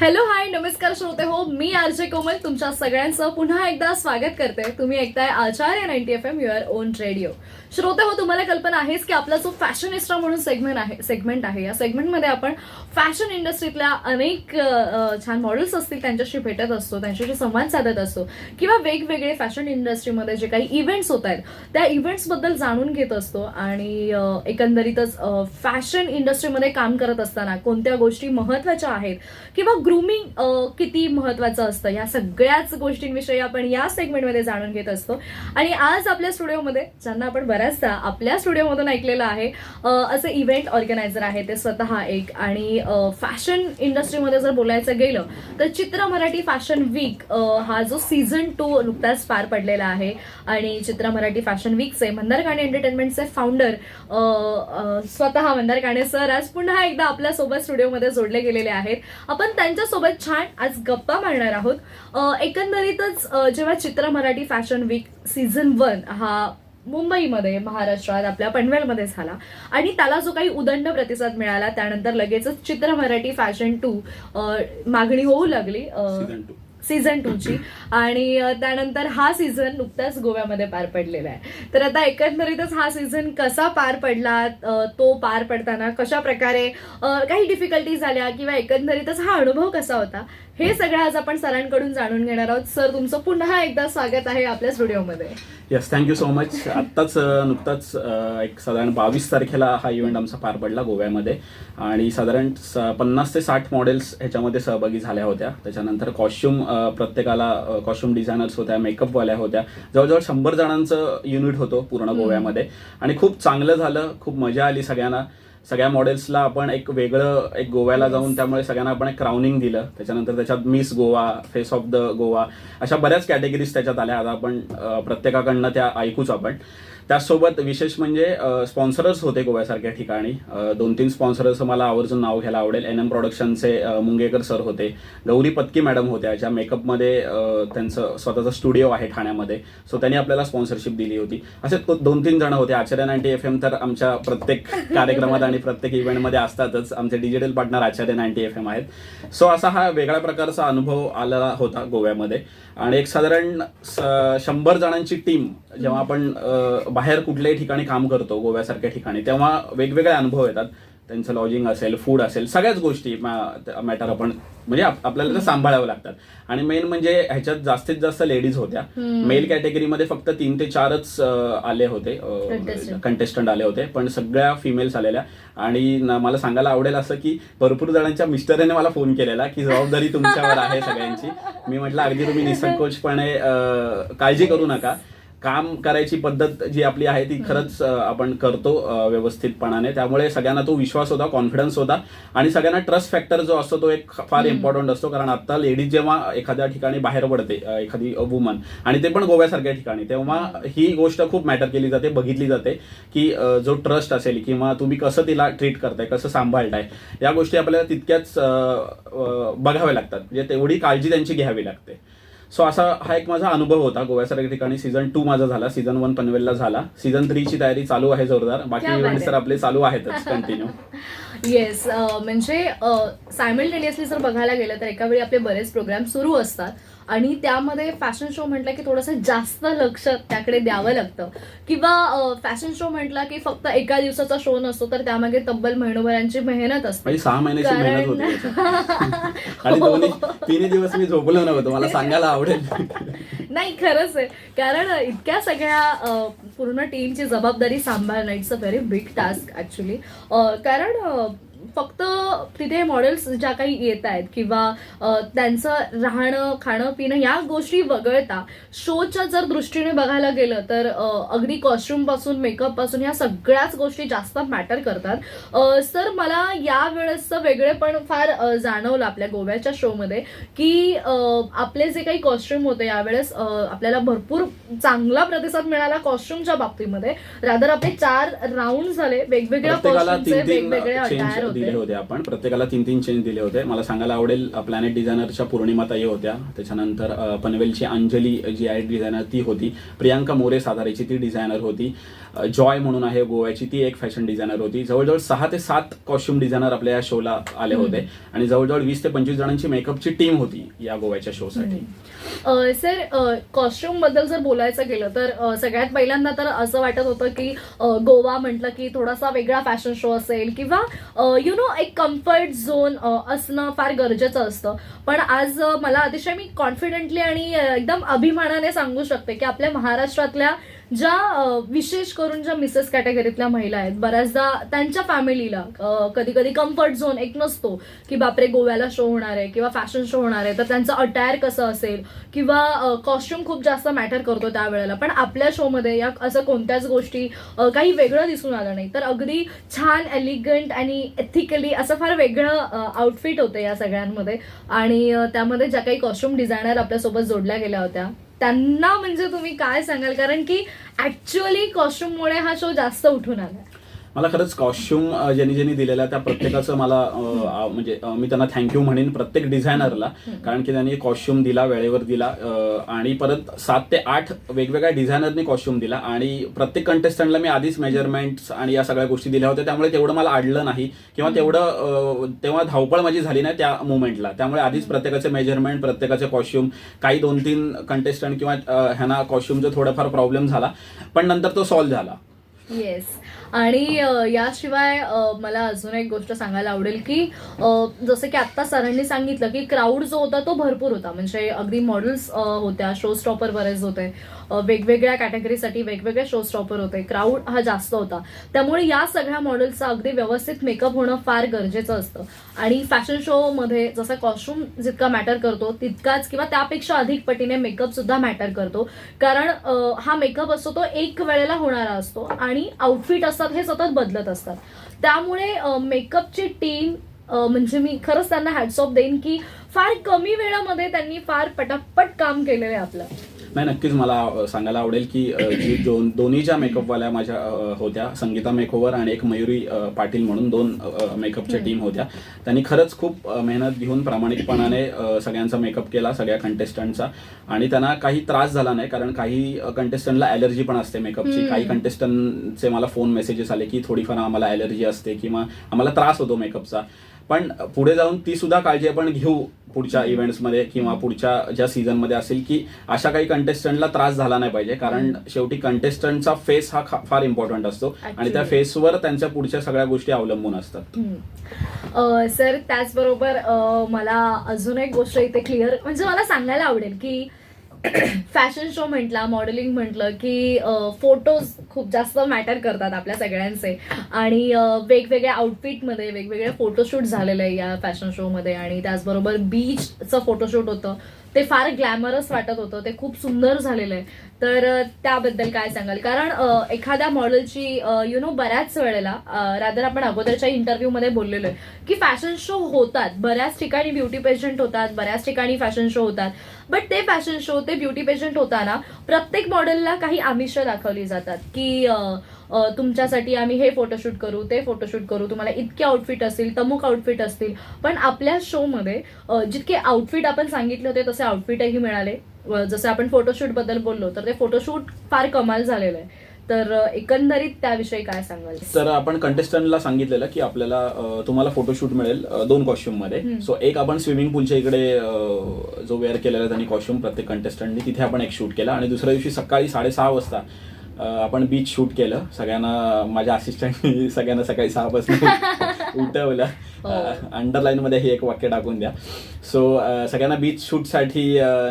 Hello hi नमस्कार श्रोते हो, मी आरजे कोमल तुमच्या सगळ्यांचं पुन्हा एकदा स्वागत करते. तुम्ही ऐकताय आचार्य 90 FM युअर ओन रेडिओ. श्रोते हो, तुम्हाला कल्पना आहेच की आपला जो फॅशनिस्टा म्हणून सेगमेंट आहे या सेगमेंटमध्ये आपण फॅशन इंडस्ट्रीतल्या अनेक छान मॉडेल्स असतील त्यांच्याशी भेटत असतो, त्यांच्याशी संवाद साधत असतो किंवा वेगवेगळे फॅशन इंडस्ट्रीमध्ये जे काही इव्हेंट्स होत आहेत त्या इव्हेंट्सबद्दल जाणून घेत असतो. आणि एकंदरीतच फॅशन इंडस्ट्रीमध्ये काम करत असताना कोणत्या गोष्टी महत्त्वाच्या आहेत किंवा ग्रूमिंग किती महत्त्वाचं असतं या सगळ्याच गोष्टींविषयी आपण या सेगमेंटमध्ये जाणून घेत असतो. आणि आज आपल्या स्टुडिओमध्ये ज्यांना आपण बऱ्याचदा आपल्या स्टुडिओमधून ऐकलेलं आहे असे इव्हेंट ऑर्गनायझर आहे ते स्वतः एक. आणि फॅशन इंडस्ट्रीमध्ये जर बोलायचं गेलं तर चित्र मराठी फॅशन वीक हा जो सीझन 2 नुकताच पार पडलेला आहे. आणि चित्र मराठी फॅशन वीकचे मंदार काणे एंटरटेनमेंटचे फाउंडर स्वतः मंदार काणे सर आज पुन्हा एकदा आपल्यासोबत स्टुडिओमध्ये जोडले गेलेले आहेत. आपण त्यांच्यासोबत छान आज गप्पा मारणार आहोत. एकंदरीतच जेव्हा चित्र मराठी फॅशन वीक सीझन 1 हा मुंबईमध्ये महाराष्ट्रात आपल्या पनवेलमध्ये झाला आणि त्याला जो काही उदंड प्रतिसाद मिळाला त्यानंतर लगेचच चित्र मराठी फॅशन 2 मागणी होऊ लागली सीझन 2 ची. आणि त्यानंतर हा सीझन नुकताच गोव्यामध्ये पार पडलेला आहे. तर आता एकंदरीतच हा सीझन कसा पार पडला, तो पार पडताना कशा प्रकारे काही डिफिकल्टी झाल्या किंवा एकंदरीतच हा अनुभव कसा होता हे सगळं आज आपण सरांकडून जाणून घेणार आहोत. सर तुमचं पुन्हा एकदा स्वागत आहे आपल्या स्टुडिओमध्ये. Yes, thank you so much. नुकताच एक साधारण 22 तारखेला हा इव्हेंट आमचा पार पडला गोव्यामध्ये आणि साधारण 50 ते 60 मॉडेल्स ह्याच्यामध्ये सहभागी झाल्या होत्या. त्याच्यानंतर कॉस्ट्युम प्रत्येकाला कॉस्ट्युम डिझायनर्स होत्या, मेकअपवाल्या होत्या. जवळजवळ 100 जणांचं युनिट होतं पूर्ण गोव्यामध्ये आणि खूप चांगलं झालं, खूप मजा आली सगळ्यांना. सगळ्या मॉडेल्सला आपण एक वेगळं एक गोव्याला जाऊन त्यामुळे सगळ्यांना आपण एक क्राउनिंग दिलं. त्याच्यानंतर त्याच्यात miss Goa, face of the Goa अशा बऱ्याच कॅटेगरीज त्याच्यात आल्या. आता आपण प्रत्येकाकडनं त्या ऐकूच आपण. त्याचसोबत विशेष म्हणजे स्पॉन्सरर्स होते गोव्यासारख्या ठिकाणी. 2-3 स्पॉन्सरर्सचं मला आवर्जून नाव घ्यायला आवडेल. NM प्रोडक्शनचे मुंगेकर सर होते, गौरी पत्की मॅडम होत्या ज्या मेकअपमध्ये त्यांचं स्वतःचं स्टुडिओ आहे ठाण्यामध्ये, सो त्यांनी आपल्याला स्पॉन्सरशिप दिली होती. असे 2-3 जण होते. आचार्य 90 FM तर आमच्या प्रत्येक कार्यक्रमात आणि प्रत्येक इव्हेंटमध्ये असतातच. आमचे डिजिटल पार्टनर आचार्य 90 FM आहेत. सो असा हा वेगळ्या प्रकारचा अनुभव आलेला होता गोव्यामध्ये. आणि एक साधारण 100 जणांची टीम जेव्हा आपण बाहेर कुठल्याही ठिकाणी काम करतो गोव्यासारख्या ठिकाणी तेव्हा वेगवेगळे अनुभव येतात. त्यांचं लॉजिंग असेल, फूड असेल, सगळ्याच गोष्टी मॅटर आपण म्हणजे आपल्याला ते सांभाळावं लागतात. आणि मेन म्हणजे ह्याच्यात जास्तीत जास्त लेडीज होत्या. मेल कॅटेगरीमध्ये फक्त 3 ते 4च आले होते, कंटेस्टंट आले होते, पण सगळ्या फिमेल्स आलेल्या. आणि मला सांगायला आवडेल असं की भरपूर जणांच्या मिस्टरने मला फोन केलेला की जबाबदारी तुमच्यावर आहे सगळ्यांची. मी म्हटलं अगदी तुम्ही निसंकोचपणे काळजी करू नका. काम करायची पद्धत जी आपली आहे ती खरंच आपण करतो व्यवस्थितपणाने. त्यामुळे सगळ्यांना तो विश्वास होता, कॉन्फिडन्स होता. आणि सगळ्यांना ट्रस्ट फॅक्टर जो असतो तो एक फार इम्पॉर्टंट असतो. कारण आता लेडीज जेव्हा एखाद्या ठिकाणी बाहेर पडते, एखादी वुमन, आणि ते पण गोव्यासारख्या ठिकाणी, तेव्हा ही गोष्ट खूप मॅटर केली जाते, बघितली जाते की जो ट्रस्ट असेल किंवा तुम्ही कसं तिला ट्रीट करताय, कसं सांभाळताय, या गोष्टी आपल्याला तितक्याच बघाव्या लागतात. म्हणजे तेवढी काळजी त्यांची घ्यावी लागते. सो असा हा एक माझा अनुभव होता गोव्यासारख्या ठिकाणी. सीझन 2 माझा झाला, सीझन 1 पनवेलला झाला. सीझन 3 ची तयारी चालू आहे जोरदार. बाकी इव्हेंट्स तर आपले चालू आहेतच कंटिन्यू. येस, म्हणजे सायमल्टेनियसली जर बघायला गेलं तर एका वेळी आपले बरेच प्रोग्राम सुरू असतात आणि त्यामध्ये फॅशन शो म्हटलं की थोडंसं जास्त लक्ष त्याकडे द्यावं लागतं. किंवा फॅशन शो म्हटला की फक्त एका दिवसाचा शो नसतो तर त्यामागे तब्बल महिनोभरांची मेहनत असते. 6 महिन्याची मेहनत होती आणि 3 दिवस मी झोपलो नव्हतो, मला सांगायला आवडेल. नाही खरंच आहे, कारण इतक्या सगळ्या पूर्ण टीमची जबाबदारी सांभाळणं it's a very big task actually. कारण फक्त तिथे मॉडेल्स ज्या काही येत आहेत किंवा त्यांचं राहणं, खाणं, पिणं या गोष्टी वगळता शोच्या जर दृष्टीने बघायला गेलं तर अगदी कॉस्ट्युम पासून, मेकअप पासून या सगळ्याच गोष्टी जास्त मॅटर करतात. सर मला या वेळेसचं वेगळेपण फार जाणवलं आपल्या गोव्याच्या शोमध्ये की आपले जे काही कॉस्ट्युम होते यावेळेस आपल्याला भरपूर चांगला प्रतिसाद मिळाला कॉस्ट्युमच्या बाबतीमध्ये. रादर आपले 4 राऊंड झाले, वेगवेगळ्या कॉस्ट्युमचे वेगवेगळे अटायर होते. दिले होते आपण, प्रत्येकाला 3-3 चेंज दिले होते. मला सांगायला आवडेल प्लॅनेट डिझायनरच्या पौर्णिमाताई होत्या, त्याच्यानंतर पनवेलची अंजली जी आहे डिझायनर ती होती, प्रियांका मोरे साताऱ्याची ती डिझायनर होती, जॉय म्हणून आहे गोव्याची ती एक फॅशन डिझायनर होती. जवळजवळ 6 ते 7 कॉस्ट्युम डिझायनर आपल्या या शोला आले होते आणि जवळजवळ 20 ते 25 जणांची मेकअपची टीम होती या गोव्याच्या शोसाठी. सर, कॉस्ट्युम बद्दल जर बोलायचं गेलं तर सगळ्यात पहिल्यांदा तर असं वाटत होतं की गोवा म्हटलं की थोडासा वेगळा फॅशन शो असेल किंवा एक कम्फर्ट झोन असणं फार गरजेचं असतं. पण आज मला अतिशय मी कॉन्फिडेंटली आणि एकदम अभिमानाने सांगू शकते की आपल्या महाराष्ट्रातल्या ज्या विशेष करून ज्या मिसेस कॅटेगरीतल्या महिला आहेत, बऱ्याचदा त्यांच्या फॅमिलीला कधी कधी कम्फर्ट झोन एक नसतो की बापरे गोव्याला शो होणार आहे किंवा फॅशन शो होणार आहे तर त्यांचं अटायर कसं असेल किंवा कॉस्ट्युम खूप जास्त मॅटर करतो त्यावेळेला. पण आपल्या शोमध्ये या असं कोणत्याच गोष्टी काही वेगळं दिसून आलं नाही, तर अगदी छान एलिगंट आणि एथिकली असं फार वेगळं आउटफिट होतं या सगळ्यांमध्ये. आणि त्यामध्ये ज्या काही कॉस्ट्युम डिझायनर आपल्यासोबत जोडल्या गेल्या होत्या त्यांना म्हणजे तुम्ही काय सांगाल, कारण की ऍक्च्युअली कॉस्ट्युममुळे हा शो जास्त उठून आला. मला खरंच कॉस्ट्युम ज्यांनी दिलेल्या त्या प्रत्येकाचं मला म्हणजे मी त्यांना थँक्यू म्हणेन, प्रत्येक डिझायनरला, कारण की त्यांनी कॉस्ट्युम दिला, वेळेवर दिला आणि परत 7 ते 8 वेगवेगळ्या डिझायनरनी कॉस्ट्युम दिला आणि प्रत्येक कंटेस्टंटला मी आधीच मेजरमेंट्स आणि या सगळ्या गोष्टी दिल्या होत्या, त्यामुळे तेवढं मला अडलं नाही किंवा तेव्हा धावपळ माझी झाली नाही त्या मुवमेंटला. त्यामुळे आधीच प्रत्येकाचे मेजरमेंट, प्रत्येकाचे कॉस्ट्युम, काही 2-3 कंटेस्टंट किंवा ह्यांना कॉस्ट्युमचा थोडाफार प्रॉब्लेम झाला पण नंतर तो सॉल्व्ह झाला. येस. आणि याशिवाय मला अजून एक गोष्ट सांगायला आवडेल की जसं की आत्ता सरांनी सांगितलं की क्राऊड जो होता तो भरपूर होता, म्हणजे अगदी मॉडेल्स होत्या, शो स्टॉपर बरेच होते, वेगवेगळ्या कॅटेगरीसाठी वेगवेगळे शो स्टॉपर होते, क्राऊड हा जास्त होता. त्यामुळे या सगळ्या मॉडेल्सचा अगदी व्यवस्थित मेकअप होणं फार गरजेचं असतं. आणि फॅशन शोमध्ये जसं कॉस्ट्युम जितका मॅटर करतो तितकाच किंवा त्यापेक्षा अधिक पटीने मेकअप सुद्धा मॅटर करतो, कारण हा मेकअप असतो तो एक वेळेला होणारा असतो आणि आउटफिट असतात हे सतत बदलत असतात. त्यामुळे मेकअपची टीम म्हणजे मी खरंच त्यांना हॅट्स ऑफ देईन की फार कमी वेळामध्ये त्यांनी फार पटापट काम केलेलं आहे आपलं. नाही, नक्कीच मला सांगायला आवडेल की जी दोन्ही ज्या मेकअपवाल्या माझ्या होत्या, संगीता मेकओव्हर आणि एक मयुरी पाटील म्हणून 2 मेकअपच्या टीम होत्या, त्यांनी खरंच खूप मेहनत घेऊन प्रामाणिकपणाने सगळ्यांचा मेकअप केला, सगळ्या कंटेस्टंटचा, आणि त्यांना काही त्रास झाला नाही, कारण काही कंटेस्टंटला ॲलर्जी पण असते मेकअपची. काही कंटेस्टंटचे मला फोन मेसेजेस आले की थोडीफार आम्हाला ॲलर्जी असते किंवा आम्हाला त्रास होतो मेकअपचा, पण पुढे जाऊन ती सुद्धा काळजी आपण घेऊ पुढच्या इव्हेंट्समध्ये किंवा पुढच्या ज्या सीझनमध्ये असेल की अशा काही कंटेस्टंटला त्रास झाला नाही पाहिजे, कारण शेवटी कंटेस्टंटचा फेस हा फार इम्पॉर्टंट असतो आणि त्या फेसवर त्यांच्या पुढच्या सगळ्या गोष्टी अवलंबून असतात. सर, त्याचबरोबर मला अजून एक गोष्ट इथे क्लिअर म्हणजे मला सांगायला आवडेल की फॅशन शो म्हटला, मॉडेलिंग म्हटलं की फोटोज खूप जास्त मॅटर करतात आपल्या सगळ्यांचे, आणि वेगवेगळ्या आउटफिटमध्ये वेगवेगळे फोटोशूट झालेले आहे या फॅशन शोमध्ये. आणि त्याचबरोबर बीचचं फोटोशूट होतं ते फार ग्लॅमरस वाटत होतं, ते खूप सुंदर झालेलं आहे. तर त्याबद्दल काय सांगाल, कारण एखाद्या मॉडेलची बऱ्याच वेळेला रादर आपण अगोदरच्या इंटरव्ह्यूमध्ये बोललेलो आहे की फॅशन शो होतात, बऱ्याच ठिकाणी ब्युटी पेजंट होतात, बऱ्याच ठिकाणी फॅशन शो होतात, बट ते फॅशन शो, ते ब्युटी पेजंट होताना प्रत्येक मॉडेलला काही आमिष दाखवली जातात की तुमच्यासाठी आम्ही हे फोटोशूट करू, ते फोटोशूट करू, तुम्हाला इतके आउटफिट असतील, तमुक आउटफिट असतील. पण आपल्या शोमध्ये जितके आउटफिट आपण सांगितले होते तसे आउटफिटही मिळाले. जसं आपण फोटोशूट बद्दल बोललो तर ते फोटोशूट फार कमाल झालेलं आहे. तर एकंदरीत त्याविषयी काय सांगाल? तर आपण कंटेस्टंटला सांगितलेलं की आपल्याला तुम्हाला फोटोशूट मिळेल 2 कॉस्ट्युममध्ये. सो एक आपण स्विमिंग पूलच्या इकडे जो वेअर केलेला त्यांनी कॉस्ट्युम प्रत्येक कंटेस्टंटनी, तिथे आपण एक शूट केला आणि दुसऱ्या दिवशी सकाळी 6:30 वाजता आपण बीच शूट केलं. सगळ्यांना, माझ्या असिस्टंटनी सगळ्यांना सकाळी 6 वाजता उठवलं. अंडरलाईनमध्ये हे एक वाक्य टाकून द्या. सो सगळ्यांना बीच शूटसाठी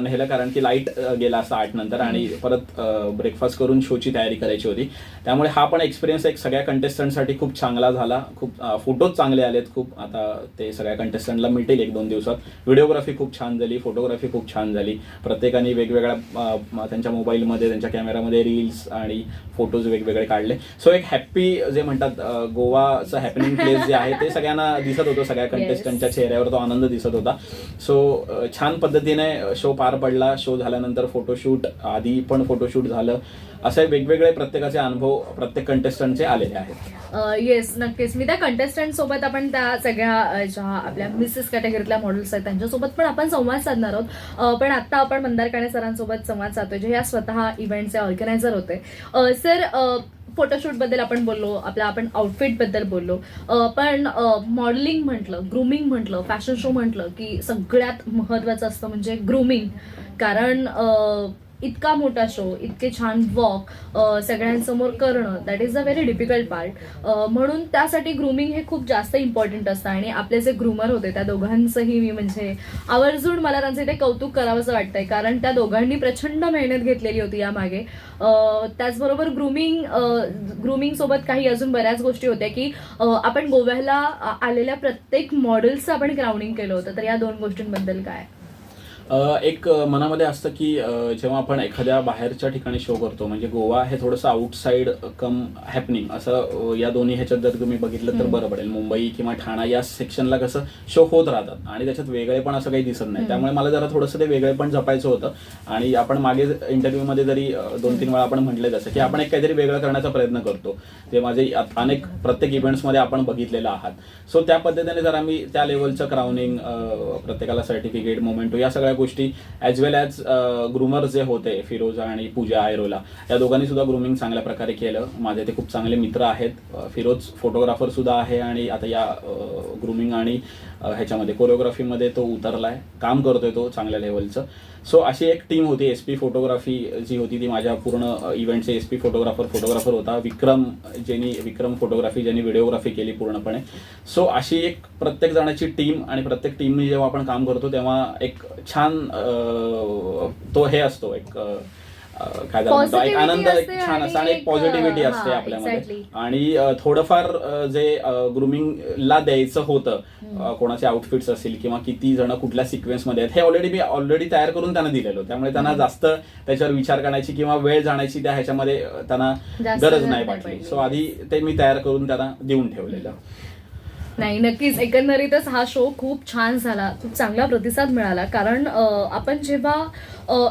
नेलं, कारण की लाईट गेला असता 8 नंतर आणि परत ब्रेकफास्ट करून शोची तयारी करायची होती. त्यामुळे हा पण एक्सपिरियन्स एक सगळ्या कंटेस्टंटसाठी खूप चांगला झाला. खूप फोटोज चांगले आलेत खूप. आता ते सगळ्या कंटेस्टंटला मिळतील 1-2 दिवसात. व्हिडिओग्राफी खूप छान झाली, फोटोग्राफी खूप छान झाली. प्रत्येकाने वेगवेगळ्या त्यांच्या मोबाईलमध्ये, त्यांच्या कॅमेरामध्ये रील्स आणि फोटोज वेगवेगळे काढले. सो एक हॅप्पी जे म्हणतात गोवाचं हॅपनिंग प्लेस जे आहे ते सगळ्यांना दिसत दिसत होतो सगळ्या कंटेस्टंटच्या चेहऱ्यावर, तो आनंद दिसत होता. सो छान पद्धतीने शो पार पडला. शो झाल्यानंतर फोटोशूट, आधी पण फोटोशूट झालं. असे वेगवेगळे प्रत्येकाचे अनुभव प्रत्येक कंटेस्टंटचे आलेले आहेत. येस, नक्कीच. मी त्या कंटेस्टंट सोबत आपण त्या सगळ्या ज्या आपल्या मिसेस कॅटेगरीतल्या मॉडेल्स आहेत त्यांच्यासोबत पण आपण संवाद साधणार आहोत. पण आता आपण मंदार काणे सरांसोबत संवाद साधतोय, जे या स्वतः इव्हेंटचे ऑर्गनायझर होते. सर, फोटोशूट बद्दल आपण बोललो, आपण आउटफिट बद्दल बोललो, पण मॉडेलिंग म्हटलं, ग्रूमिंग म्हटलं, फॅशन शो म्हटलं की सगळ्यात महत्वाचं असतं म्हणजे ग्रूमिंग. कारण इतका मोठा शो, इतके छान वॉक सगळ्यांसमोर करणं, that is a very difficult part. म्हणून त्यासाठी ग्रूमिंग हे खूप जास्त इम्पॉर्टंट असतं. आणि आपले जे ग्रूमर होते त्या दोघांचंही मी म्हणजे आवर्जून मला त्यांचं इथे कौतुक करावंसं वाटतंय, कारण त्या दोघांनी प्रचंड मेहनत घेतलेली होती यामागे. त्याचबरोबर ग्रूमिंग सोबत काही अजून बऱ्याच गोष्टी होत्या की आपण गोव्याला आलेल्या प्रत्येक मॉडेल्सचं आपण क्राउनिंग केलं होतं. तर या दोन गोष्टींबद्दल काय? एक मनामध्ये असतं की जेव्हा आपण एखाद्या बाहेरच्या ठिकाणी शो करतो, म्हणजे गोवा हे थोडंसं आउटसाईड कम हॅपनिंग असं या दोन्ही ह्याच्यात जर तुम्ही बघितलं तर बरं पडेल. मुंबई किंवा ठाणा या सेक्शनला कसं शो होत राहतात आणि त्याच्यात वेगळे पण असं काही दिसत नाही. त्यामुळे मला जरा थोडंसं ते वेगळे पण जपायचं होतं. आणि आपण मागे इंटरव्ह्यूमध्ये जरी 2-3 वेळा आपण म्हटले जसं की आपण एक काहीतरी वेगळं करण्याचा प्रयत्न करतो, ते माझे प्रत्येक इव्हेंट्समध्ये आपण बघितलेलं आहात. सो त्या पद्धतीने जर आम्ही त्या लेवलचं क्राउनिंग, प्रत्येकाला सर्टिफिकेट, मोमेंटो या सगळ्या गोष्टी ॲज वेल ॲज ग्रूमर जे होते फिरोज आणि पूजा आयरोला, या दोघांनी सुद्धा ग्रूमिंग चांगल्या प्रकारे केलं. माझे ते खूप चांगले मित्र आहेत. फिरोज फोटोग्राफर सुद्धा आहे आणि आता या ग्रूमिंग आणि ह्याच्यामध्ये कोरिओग्राफीमध्ये तो उतरलाय, काम करतोय तो चांगल्या लेवलचं. सो अशी एक टीम होती. SP फोटोग्राफी जी होती ती माझ्या पूर्ण इव्हेंटचे SP फोटोग्राफर होता. विक्रम फोटोग्राफी ज्यांनी व्हिडिओग्राफी केली पूर्णपणे. सो अशी एक प्रत्येक जणाची टीम, आणि प्रत्येक टीमनी जेव्हा आपण काम करतो तेव्हा एक छान तो हे असतो, एक काय म्हणतो, एक आनंद, एक छान असा आणि एक पॉझिटिव्हिटी असते आपल्यामध्ये. आणि थोडंफार जे ग्रूमिंगला द्यायचं होतं, कोणाचे आउटफिट्स असतील किंवा किती जण कुठल्या सिक्वेन्समध्ये आहेत, हे मी ऑलरेडी तयार करून त्यांना दिलेलं. त्यामुळे त्यांना जास्त त्याच्यावर विचार करण्याची किंवा वेळ जाण्याची त्या ह्याच्यामध्ये त्यांना गरज नाही वाटली. सो आधी ते मी तयार करून त्यांना देऊन ठेवलेलं. नाही, नक्कीच. एकंदरीतच हा शो खूप छान झाला, खूप चांगला प्रतिसाद मिळाला. कारण आपण जेव्हा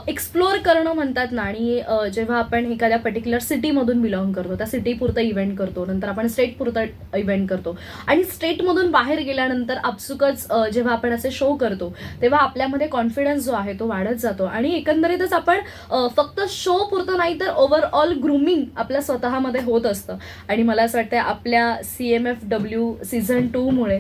एक्सप्लोअर करणं म्हणतात ना, आणि जेव्हा आपण एखाद्या पर्टिक्युलर सिटीमधून बिलॉंग करतो, त्या सिटीपुरतं इव्हेंट करतो, नंतर आपण स्टेटपुरतं इव्हेंट करतो, आणि स्टेटमधून बाहेर गेल्यानंतर आपसुकच जेव्हा आपण असे शो करतो तेव्हा आपल्यामध्ये कॉन्फिडन्स जो आहे तो वाढत जातो. आणि एकंदरीतच आपण फक्त शो पुरतं नाही तर ओव्हरऑल ग्रूमिंग आपल्या स्वतःमध्ये होत असतं. आणि मला असं वाटतं आपल्या CMFW सीझन 2 मुळे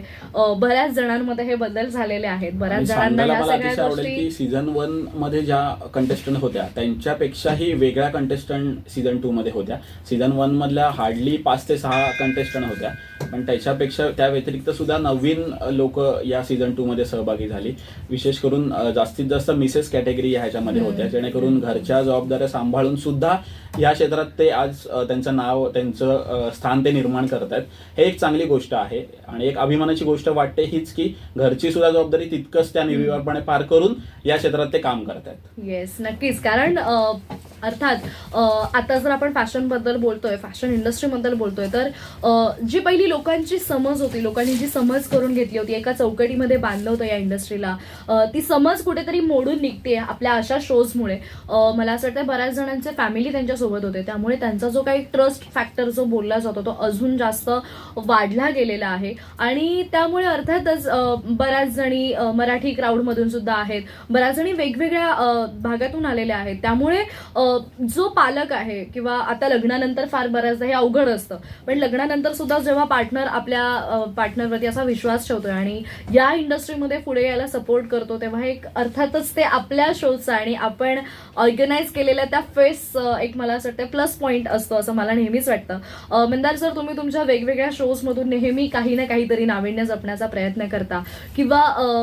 बऱ्याच जणांमध्ये हे बदल झालेले आहेत. बऱ्याच जणांना या सगळ्या गोष्टी सीझन 1 मध्ये ज्या कंटेस्टंट होत्या त्यांच्यापेक्षाही वेगळ्या कंटेस्टंट सीझन 2 मध्ये होत्या. सीझन 1 मधल्या हार्डली 5 ते 6 कंटेस्टंट होत्या, पण त्याच्यापेक्षा त्या व्यतिरिक्त सुद्धा नवीन लोक या सीझन 2 मध्ये सहभागी झाली. विशेष करून जास्तीत जास्त मिसेस कॅटेगरी ह्याच्यामध्ये होत्या, जेणेकरून घरच्या जबाबदाऱ्या सांभाळून सुद्धा या क्षेत्रात ते आज त्यांचं नाव, त्यांचं स्थान ते निर्माण करत आहेत. हे एक चांगली गोष्ट आहे आणि एक अभिमानाची गोष्ट वाटते हीच की घरची सुद्धा जबाबदारी तितकंच त्या निर्विवारपणे पार करून या क्षेत्रात ते काम करतात. येस, नक्कीच. कारण अर्थात आता जर आपण फॅशन बद्दल बोलतोय, फॅशन इंडस्ट्रीबद्दल बोलतोय, तर जी पहिली लोकांची समज होती, लोकांनी जी समज करून घेतली होती, एका चौकटीमध्ये बांधलं होतं या इंडस्ट्रीला, ती समज कुठेतरी मोडून निघते आपल्या अशा शोजमुळे. मला असं वाटतं बऱ्याच जणांचे फॅमिली त्यांच्यासोबत होते, त्यामुळे त्यांचा जो काही ट्रस्ट फॅक्टर जो बोलला जातो तो अजून जास्त वाढला गेलेला आहे. आणि त्यामुळे अर्थातच बऱ्याच जणी मराठी क्राऊडमधून सुद्धा आहेत, बऱ्याच जणी वेगवेगळ्या भागातून आलेल्या आहेत. त्यामुळे जो पालक आहे, किंवा आता लग्नानंतर फार बऱ्याचदा हे अवघड असतं, पण लग्नानंतर सुद्धा जेव्हा पार्टनर आपल्या पार्टनरवरती असा विश्वास ठेवतोय आणि या इंडस्ट्रीमध्ये पुढे यायला सपोर्ट करतो, तेव्हा एक अर्थातच ते आपल्या शोचा आणि आपण ऑर्गनाईज केलेल्या त्या फेस एक मला असं वाटतं प्लस पॉईंट असतो, असं मला नेहमीच वाटतं. मंदार सर, तुम्ही तुमच्या वेगवेगळ्या शोजमधून नेहमी काही ना काहीतरी नाविन्य जपण्याचा प्रयत्न करता, किंवा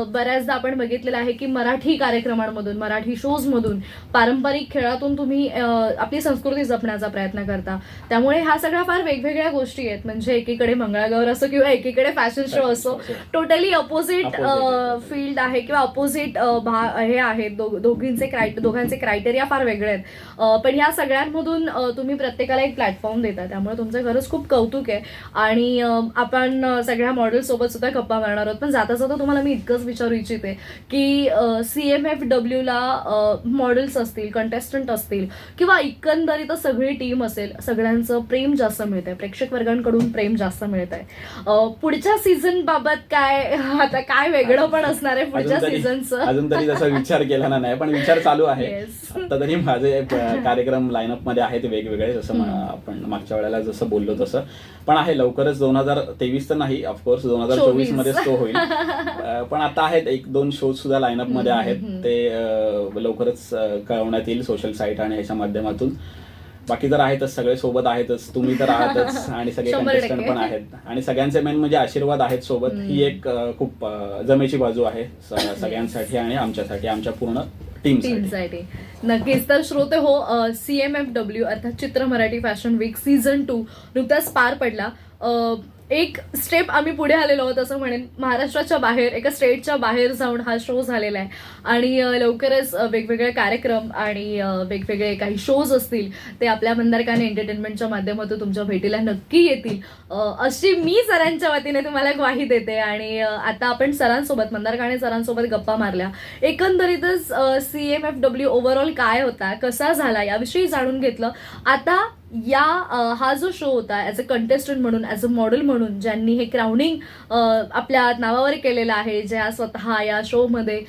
बऱ्याचदा आपण बघितलेलं आहे की मराठी कार्यक्रमांमधून, मराठी शोजमधून, पारंपरिक खेळातून तुम्ही तुम्ही आपली संस्कृती जपण्याचा प्रयत्न करता. त्यामुळे ह्या सगळ्या फार वेगवेगळ्या गोष्टी आहेत. म्हणजे एकीकडे मंगळागौर असो किंवा एकीकडे फॅशन शो असो, टोटली अपोजिट फील्ड आहे किंवा अपोजिट हे आहेत. दोघांचे क्रायटेरिया फार वेगळे आहेत. पण या सगळ्यांमधून तुम्ही प्रत्येकाला एक प्लॅटफॉर्म देता. त्यामुळे तुमचं खरंच खूप कौतुक आहे. आणि आपण सगळ्या मॉडेल सोबत सुद्धा गप्पा मारणार आहोत. पण जाता जाता तुम्हाला मी इतकंच विचारू इच्छिते की CMFW ला मॉडेल्स असतील, कंटेस्टंट असतील किंवा एकंदरीत सगळी टीम असेल, सगळ्यांचं प्रेम जास्त मिळत आहे, प्रेक्षक वर्गांकडून प्रेम जास्त मिळत आहे. पुढच्या सीझन बाबत काय, आता काय वेगळं पण असणार आहे पुढच्या सीझनचं? अजून तरी तसा विचार केला नाही, पण विचार चालू आहे. आता तरी माझे कार्यक्रम लाईनअप मध्ये आहेत वेगवेगळे, जसं आपण मागच्या वेळेला जसं बोललो तसं. पण आहे लवकरच 2023 तर नाही, ऑफकोर्स 2024 मध्येच तो होईल. पण आता आहेत 1-2 शोज सुद्धा लाईनअप मध्ये आहेत. ते लवकरच कळवण्यात येईल सोशल साईट आणि ह्याच्या माध्यमातून. बाकी तर आहेतच, सगळे सोबत आहेतच, तुम्ही तर आहातच आणि सगळे कंटेस्टंट पण आहेत. आणि सगळ्यांचे मेन म्हणजे आशीर्वाद आहेत सोबत. ही एक खूप जमेची बाजू आहे सगळ्यांसाठी आणि आमच्यासाठी, आमच्या पूर्ण टीमसाठी. नक्कीच. तर श्रोते हो, CMFW अर्थात चित्र मराठी फॅशन वीक सीझन 2 नुकताच पार पडला. एक स्टेप आम्ही पुढे आलेलो आहोत असं म्हणेन. महाराष्ट्राच्या बाहेर, एका स्टेटच्या बाहेर जाऊन हा शो झालेला आहे. आणि लवकरच वेगवेगळे कार्यक्रम आणि वेगवेगळे काही शोज असतील ते आपल्या मंदारकाने एंटरटेनमेंटच्या माध्यमातून तुमच्या भेटीला नक्की येतील, अशी मी सरांच्या वतीने तुम्हाला ग्वाही देते. आणि आता आपण सरांसोबत, मंदारकाने सरांसोबत गप्पा मारल्या. एकंदरीतच CMFW ओव्हरऑल काय होता, कसा झाला याविषयी जाणून घेतलं. आता हा जो शो होता ॲज अ कंटेस्टंट म्हणून, ॲज अ मॉडेल म्हणून, ज्यांनी हे क्राउनिंग आपल्या नावावर केलेलं आहे, ज्या स्वतः या शोमध्ये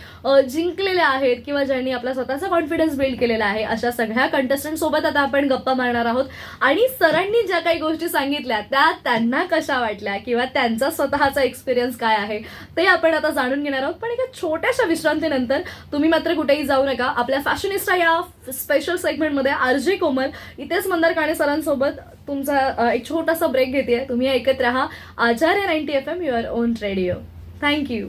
जिंकलेल्या आहेत किंवा ज्यांनी आपला स्वतःचा कॉन्फिडन्स बिल्ड केलेला आहे, अशा सगळ्या कंटेस्टंट सोबत आता आपण गप्पा मारणार आहोत. आणि सरांनी ज्या काही गोष्टी सांगितल्या त्या त्यांना कशा वाटल्या किंवा त्यांचा स्वतःचा एक्सपिरियन्स काय आहे ते आपण आता जाणून घेणार आहोत. पण एका छोट्याशा विश्रांतीनंतर तुम्ही मात्र कुठेही जाऊ नका. आपल्या फॅशनिस्टा या स्पेशल सेगमेंटमध्ये RJ कोमल इथेच मंदार सरांसोबत तुमचा एक छोटासा ब्रेक घेते. तुम्ही ऐकत राहा आचार्य 90 FM your on radio. Thank you.